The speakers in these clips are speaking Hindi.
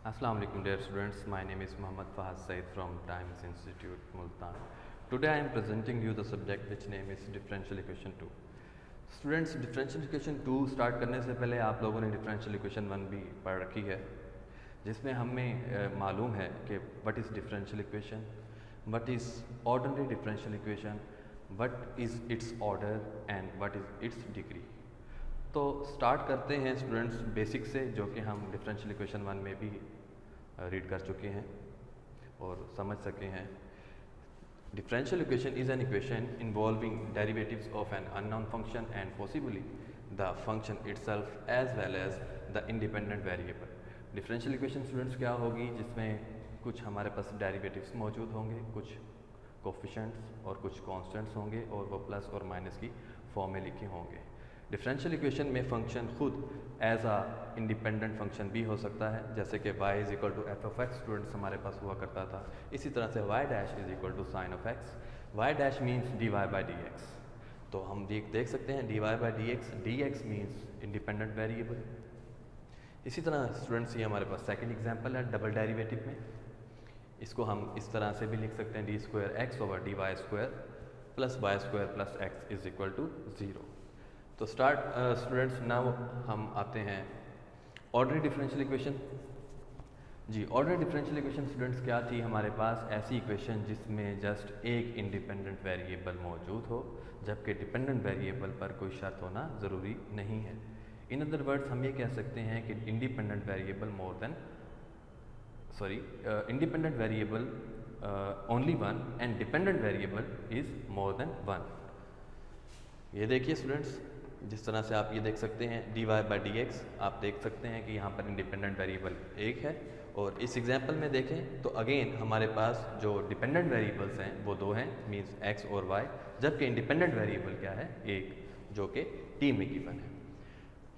Assalamu alaikum dear students, my name is Muhammad Fahad Said from Times Institute, Multan. Today I am presenting you the subject which name is differential equation 2. Students, differential equation 2 start करने से पहले आप लोगों ने differential equation 1 भी पढ़ रखी है, जिसमें हमें मालूम है कि what is differential equation, what is ordinary differential equation, what is its order and what is its degree. तो स्टार्ट करते हैं स्टूडेंट्स बेसिक से, जो कि हम डिफरेंशियल इक्वेशन 1 में भी रीड कर चुके हैं और समझ सके हैं. Differential equation is an equation involving derivatives of an unknown function and possibly the function itself as well as the independent variable. Differential equation students क्या होगी, जिसमें कुछ हमारे पास डेरिवेटिव्स मौजूद होंगे, कुछ कोफिशिएंट्स और कुछ कांस्टेंट्स होंगे और वो प्लस और माइनस की फॉर्म में लिखे होंगे. डिफरेंशियल इक्वेशन में फंक्शन खुद एज आ इंडिपेंडेंट फंक्शन भी हो सकता है, जैसे कि y is equal to F of X students हमारे पास हुआ करता था. इसी तरह से y dash is equal to sine of X. y dash means dy by D X. तो हम देख सकते हैं dy by D X means independent variable. इसी तरह स्टूडेंट्स ये हमारे पास सेकेंड एग्जाम्पल है डबल डेरिवेटिव में. इसको हम इस तरह से भी लिख सकते हैं D square X over D Y square plus Y square plus X is equal to 0. तो स्टार्ट स्टूडेंट्स नाउ हम आते हैं ऑर्डनरी डिफरेंशियल इक्वेशन. जी, ऑर्डनरी डिफरेंशियल इक्वेशन स्टूडेंट्स क्या थी हमारे पास? ऐसी इक्वेशन जिसमें जस्ट एक इंडिपेंडेंट वेरिएबल मौजूद हो, जबकि डिपेंडेंट वेरिएबल पर कोई शर्त होना ज़रूरी नहीं है. इन अदर वर्ड्स हम ये कह सकते हैं कि independent variable independent variable only one and dependent variable is more than one. ये देखिए स्टूडेंट्स, जिस तरह से आप ये देख सकते हैं dy बाई डी एक्स, आप देख सकते हैं कि यहाँ पर इंडिपेंडेंट वेरिएबल एक है. और इस एग्जांपल में देखें तो अगेन हमारे पास जो डिपेंडेंट वेरिएबल्स हैं वो दो हैं, मींस x और y, जबकि इंडिपेंडेंट वेरिएबल क्या है? एक, जो कि t में गिवन है.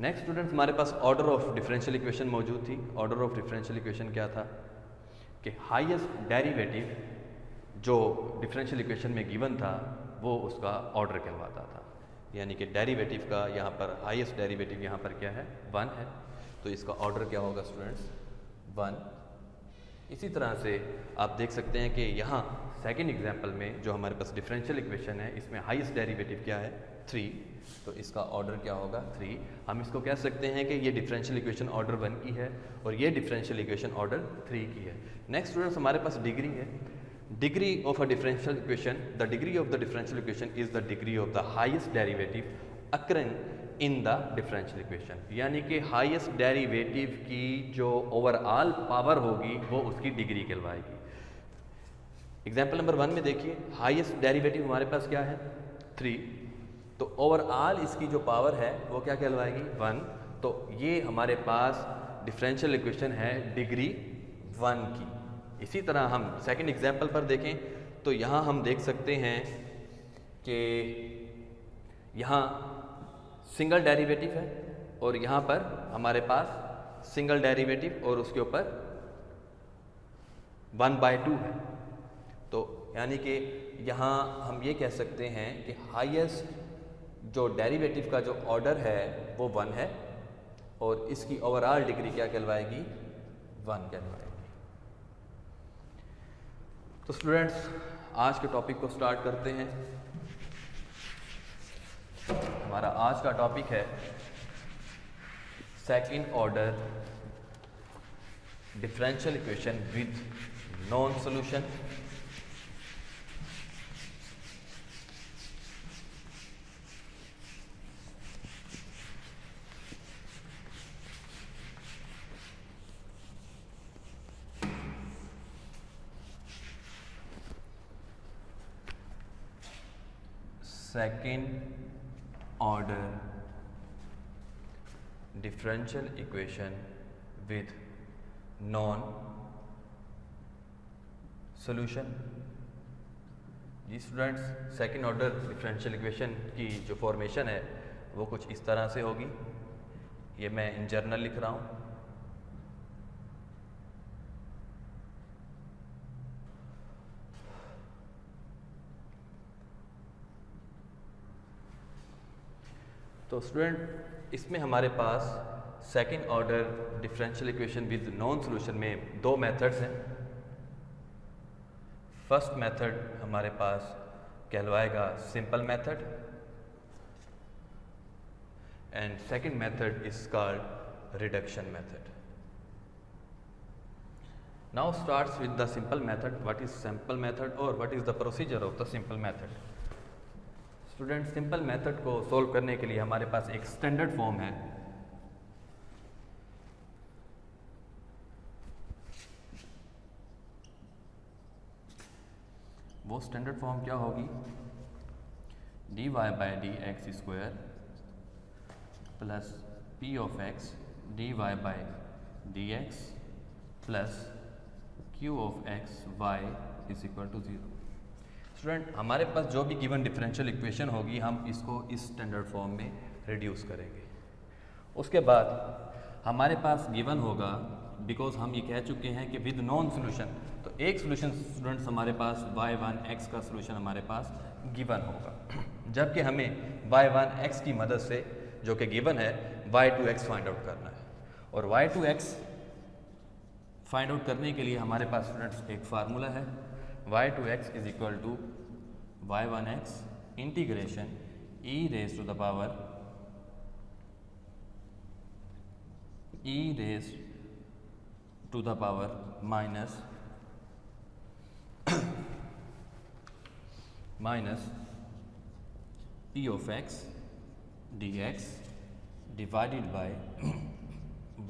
नेक्स्ट स्टूडेंट्स, हमारे पास ऑर्डर ऑफ डिफरेंशियल इक्वेशन मौजूद थी. ऑर्डर ऑफ डिफरेंशियल इक्वेशन क्या था कि हाईएस्ट डेरिवेटिव जो डिफरेंशियल इक्वेशन में गिवन था वो उसका ऑर्डर कहलाता था. यानी कि डेरिवेटिव का यहाँ पर हाईएस्ट डेरिवेटिव यहाँ पर क्या है? 1 है. तो इसका ऑर्डर क्या होगा स्टूडेंट्स? 1. इसी तरह से आप देख सकते हैं कि यहाँ सेकंड एग्जांपल में जो हमारे पास डिफरेंशियल इक्वेशन है, इसमें हाईएस्ट डेरिवेटिव क्या है? 3. तो इसका ऑर्डर क्या होगा? 3. हम इसको कह सकते हैं कि ये डिफरेंशियल इक्वेशन ऑर्डर 1 की है और ये डिफरेंशियल इक्वेशन ऑर्डर 3 की है. नेक्स्ट स्टूडेंट्स, हमारे पास डिग्री है. Degree of a differential equation, the degree of the differential equation is the degree of the highest derivative occurring in the differential equation. यानी कि highest derivative की जो ओवरऑल पावर होगी वो उसकी डिग्री कहलाएगी. एग्जाम्पल नंबर 1 में देखिए, हाईएस्ट डेरिवेटिव हमारे पास क्या है? 3. तो ओवरऑल इसकी जो पावर है वो क्या कहलाएगी? 1. तो ये हमारे पास डिफरेंशियल इक्वेशन है डिग्री 1 की. इसी तरह हम सेकंड एग्जाम्पल पर देखें तो यहाँ हम देख सकते हैं कि यहाँ सिंगल डेरिवेटिव है और यहाँ पर हमारे पास सिंगल डेरिवेटिव और उसके ऊपर 1/2 है. तो यानी कि यहाँ हम ये कह सकते हैं कि हाईएस्ट जो डेरिवेटिव का जो ऑर्डर है वो 1 है और इसकी ओवरऑल डिग्री क्या कहलाएगी? 1 कहलाएगी. तो स्टूडेंट्स, आज के टॉपिक को स्टार्ट करते हैं. हमारा आज का टॉपिक है second order differential equation with known solution. Second order differential equation with known solution. जी students, second order differential equation की जो फॉर्मेशन है वो कुछ इस तरह से होगी. ये मैं इन जनरल लिख रहा हूँ. तो स्टूडेंट, इसमें हमारे पास second order differential equation with known solution में दो मेथड्स हैं। फर्स्ट मेथड हमारे पास कहलवाएगा simple method and second method is called reduction method. Now starts with the simple method. What is simple method और what is the procedure of the simple method? Student, simple method को सोल्व करने के लिए हमारे पास एक स्टैंडर्ड फॉर्म है। वो स्टैंडर्ड फॉर्म क्या होगी? dy by D X square plus P of X dy by D X plus Q of X Y is equal to 0। Student, हमारे पास जो भी गिवन डिफरेंशियल इक्वेशन होगी हम इसको इस स्टैंडर्ड फॉर्म में रिड्यूस करेंगे। उसके बाद हमारे पास गिवन होगा, बिकॉज हम ये कह चुके हैं कि विद नॉन सोल्यूशन, तो एक सोल्यूशन स्टूडेंट्स हमारे पास y1x का सोल्यूशन हमारे पास गिवन होगा, जबकि हमें y1x की मदद से जो कि गिवन है y2x फाइंड आउट करना है। और y2x फाइंड आउट करने के लिए हमारे पास स्टूडेंट्स एक फार्मूला है, y2x is equal to y1x integration e raise to the power minus p of x dx divided by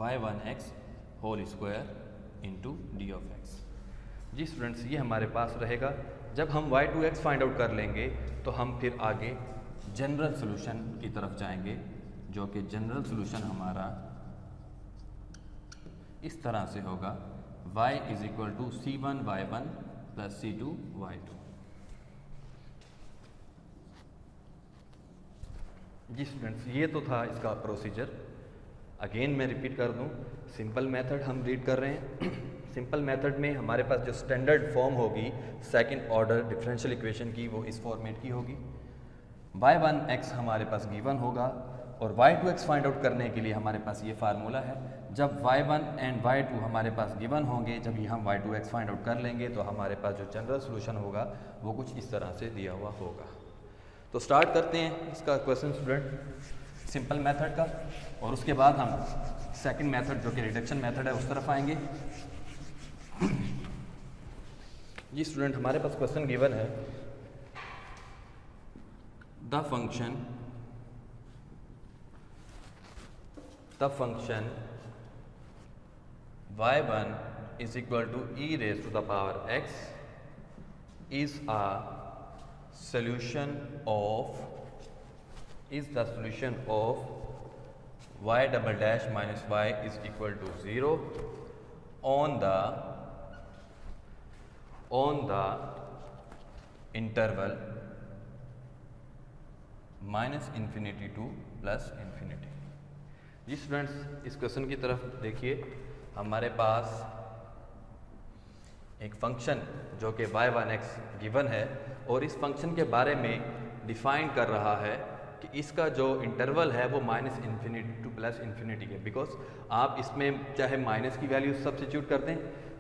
y1x whole square into D of X. जी स्टूडेंट्स, ये हमारे पास रहेगा। जब हम y2x फाइंड आउट कर लेंगे तो हम फिर आगे जनरल सॉल्यूशन की तरफ जाएंगे, जो कि जनरल सॉल्यूशन हमारा इस तरह से होगा y is equal to c1y1 plus c2y2। जी स्टूडेंट्स, ये तो था इसका प्रोसीजर। अगेन मैं रिपीट कर दूं, सिंपल मेथड हम रीड कर रहे हैं। सिंपल मेथड में हमारे पास जो स्टैंडर्ड फॉर्म होगी सेकंड ऑर्डर डिफरेंशियल इक्वेशन की, वो इस फॉर्मेट की होगी। y1x हमारे पास गिवन होगा और y2x फाइंड आउट करने के लिए हमारे पास ये फार्मूला है। जब y1 एंड y2 हमारे पास गिवन होंगे, जब हम y2x फाइंड आउट कर लेंगे तो हमारे पास जो जनरल सोल्यूशन होगा वो कुछ इस तरह से दिया हुआ होगा। तो स्टार्ट करते हैं इसका क्वेश्चन स्टूडेंट, सिंपल मेथड का, और उसके बाद हम सेकंड मेथड जो कि रिडक्शन मेथड है उस तरफ आएंगे। जी स्टूडेंट, हमारे पास क्वेश्चन गिवन है, the function y1 is equal to e raised to the power x is the solution of y double dash minus y is equal to 0 on the interval minus infinity to plus infinity. जी स्टूडेंट्स, इस क्वेश्चन की तरफ देखिए। हमारे पास एक फंक्शन जो कि y1x गिवन है और इस फंक्शन के बारे में डिफाइन कर रहा है कि इसका जो इंटरवल है वो minus infinity to plus infinity है। बिकॉज आप इसमें चाहे माइनस की वैल्यू सब्स्टिट्यूट कर दें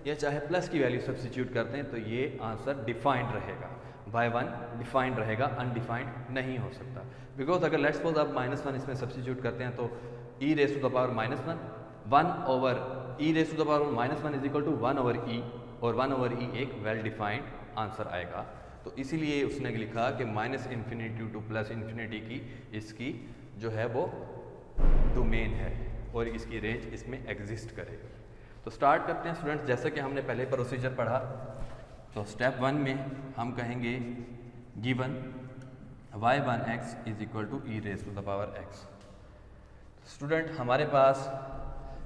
या चाहे प्लस की वैल्यू सब्स्टिट्यूट करते हैं तो ये आंसर डिफाइंड रहेगा। y1 डिफाइंड रहेगा, अनडिफाइंड नहीं हो सकता। बिकॉज अगर लेट्स सपोज आप -1 इसमें सब्स्टिट्यूट करते हैं तो e raise to the power -1 over e raise to the power -1 is equal to 1 over e, और 1 ओवर e एक वेल डिफाइंड आंसर आएगा। तो इसीलिए उसने लिखा कि minus infinity to plus infinity की इसकी जो है वो डोमेन है और इसकी रेंज इसमें एग्जिस्ट करेगी। तो स्टार्ट करते हैं स्टूडेंट्स। जैसे कि हमने पहले प्रोसीजर पढ़ा, तो स्टेप 1 में हम कहेंगे given y1x is equal to e raise to the power x। Student, हमारे पास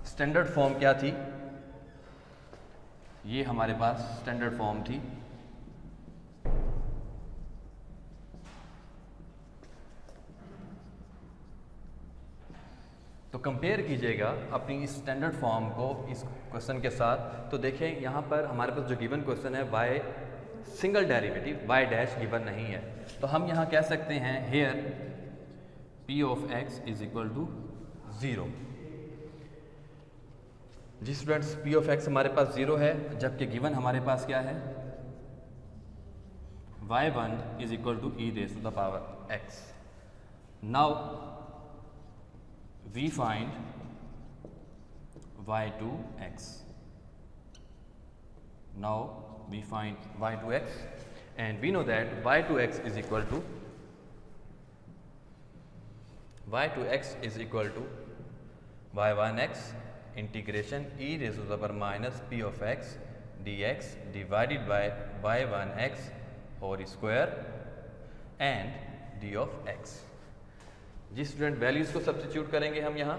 स्टैंडर्ड फॉर्म क्या थी? ये हमारे पास स्टैंडर्ड फॉर्म थी। तो कंपेयर कीजिएगा अपनी इस स्टैंडर्ड फॉर्म को इस क्वेश्चन के साथ। तो देखें यहाँ पर हमारे पास जो गिवन क्वेश्चन है y single derivative y dash given नहीं है, तो हम यहाँ कह सकते हैं here p of x is equal to 0। जी स्टूडेंट्स, पी ऑफ एक्स हमारे पास 0 है, जबकि गिवन हमारे पास क्या है, y1 is equal to e raise to the power x. Now we find y2x. Now we find y2x and we know that y2x is equal to y1x integration e raised to the power minus p of x dx divided by y1x whole square and d of x. जी स्टूडेंट, वैल्यूज को सब्स्टिट्यूट करेंगे हम यहाँ.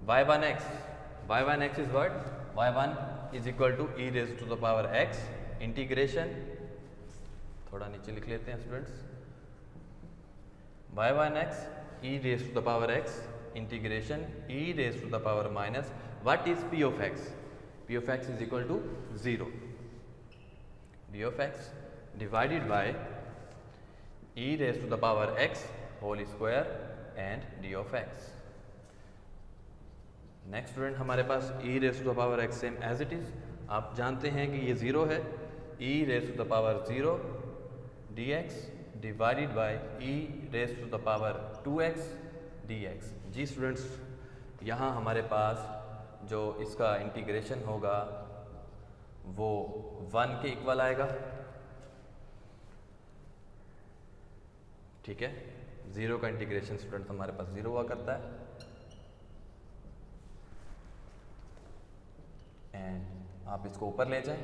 y1x is what? y1 is equal to e raised to the power x integration, थोड़ा नीचे लिख लेते हैं students, y1x e raised to the power x integration e raised to the power minus what is p of x? p of x is equal to 0. d of x divided by e raised to the power x whole square and d of x. Next student, हमारे पास e raise to the power x same as it is. आप जानते हैं कि ये 0 है. e raise to the power 0 dx divided by e raise to the power 2x dx. जी स्टूडेंट्स, यहाँ हमारे पास जो इसका इंटीग्रेशन होगा वो 1 के इक्वल आएगा. ठीक है, 0 का इंटीग्रेशन स्टूडेंट हमारे पास 0 हुआ करता है. एंड आप इसको ऊपर ले जाएं.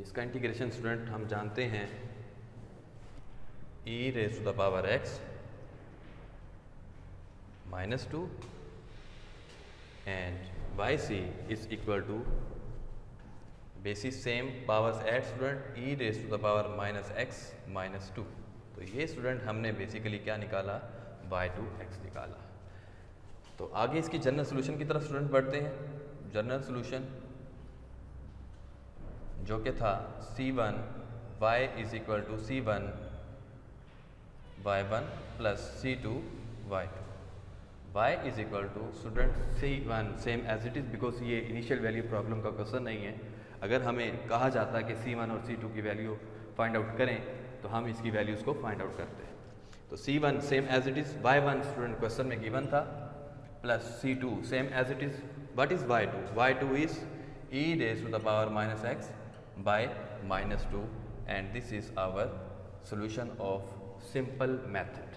इसका इंटीग्रेशन स्टूडेंट हम जानते हैं e raise to the power x minus 2 and yc is equal to basis same powers at student e raise to the power minus x minus 2. तो ये स्टूडेंट हमने बेसिकली क्या निकाला, y2x निकाला. तो आगे इसकी जनरल सोल्यूशन की तरफ स्टूडेंट बढ़ते हैं. जनरल सोल्यूशन जो कि था c1 y is equal to c1 y1 plus c2 y2. y is equal to student c1 same as it is, because ये इनिशियल वैल्यू प्रॉब्लम का क्वेश्चन नहीं है. अगर हमें कहा जाता कि c1 और c2 की वैल्यू फाइंड आउट करें तो हम इसकी वैल्यूज़ को फाइंड आउट करते हैं. तो c1 same as it is, y1 student question में गिवन था, plus c2 same as it is. What is y2? y2 is e raised to the power minus x by minus 2, and this is our solution of simple method.